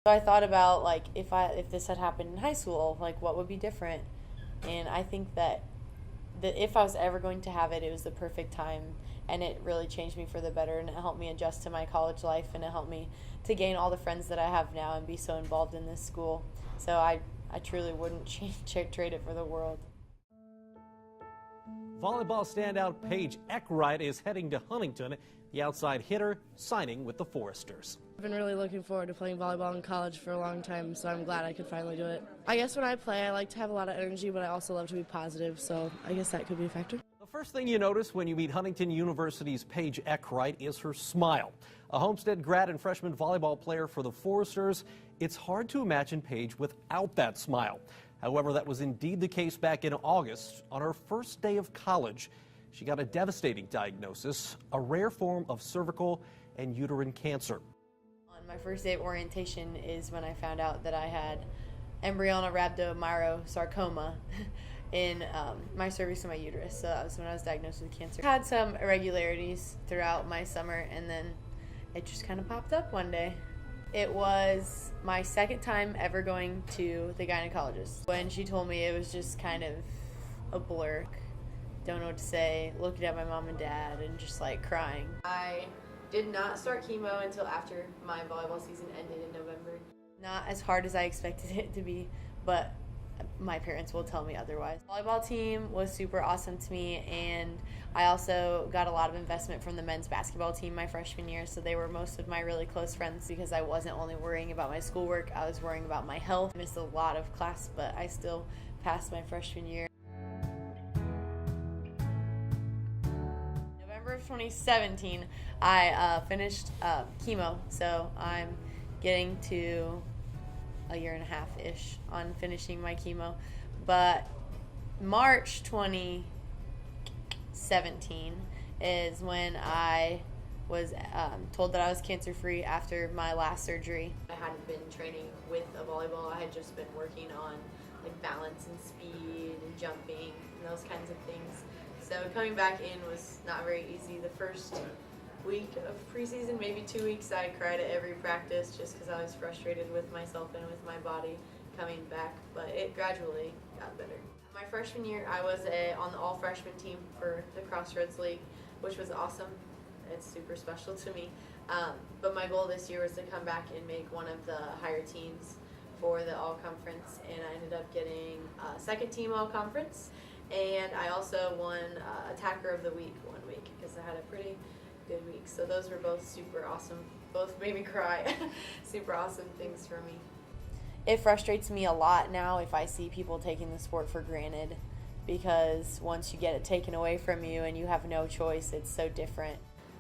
So I thought about like if this had happened in high school, like what would be different? And I think that if I was ever going to have it, it was the perfect time, and it really changed me for the better, and it helped me adjust to my college life, and it helped me to gain all the friends that I have now and be so involved in this school. So I truly wouldn't trade it for the world. Volleyball standout Paige Eakright is heading to Huntington, the outside hitter signing with the Foresters. I've been really looking forward to playing volleyball in college for a long time, so I'm glad I could finally do it. I guess when I play, I like to have a lot of energy, but I also love to be positive, so I guess that could be a factor. The first thing you notice when you meet Huntington University's Paige Eakright is her smile. A Homestead grad and freshman volleyball player for the Foresters, it's hard to imagine Paige without that smile. However, that was indeed the case back in August. On her first day of college, she got a devastating diagnosis, a rare form of cervical and uterine cancer. On my first day of orientation is when I found out that I had embryonal rhabdomyosarcoma in my cervix and my uterus. So that was when I was diagnosed with cancer. I had some irregularities throughout my summer, and then it just kind of popped up one day. It was my second time ever going to the gynecologist. When she told me, it was just kind of a blur. Don't know what to say, looking at my mom and dad and just like crying. I did not start chemo until after my volleyball season ended in November. Not as hard as I expected it to be, but my parents will tell me otherwise. The volleyball team was super awesome to me, and I also got a lot of investment from the men's basketball team my freshman year, so they were most of my really close friends because I wasn't only worrying about my schoolwork, I was worrying about my health. I missed a lot of class, but I still passed my freshman year. November of 2017, I finished chemo, so I'm getting to a year and a half-ish on finishing my chemo. But March 2017 is when I was told that I was cancer-free after my last surgery. I hadn't been training with a volleyball. I had just been working on like balance and speed and jumping and those kinds of things. So coming back in was not very easy. The first week of preseason, maybe 2 weeks, I cried at every practice just because I was frustrated with myself and with my body coming back, but it gradually got better. My freshman year, I was on the all-freshman team for the Crossroads League, which was awesome. It's super special to me. But my goal this year was to come back and make one of the higher teams for the all-conference, and I ended up getting second team all-conference, and I also won Attacker of the Week one week because I had a pretty good week. So those were both super awesome. Both made me cry. Super awesome things for me. It frustrates me a lot now if I see people taking the sport for granted, because once you get it taken away from you and you have no choice, it's so different.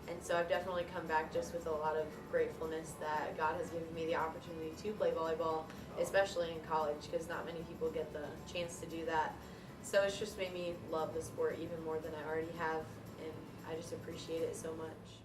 And so I've definitely come back just with a lot of gratefulness that God has given me the opportunity to play volleyball, especially in college, because not many people get the chance to do that. So it's just made me love the sport even more than I already have, and I just appreciate it so much.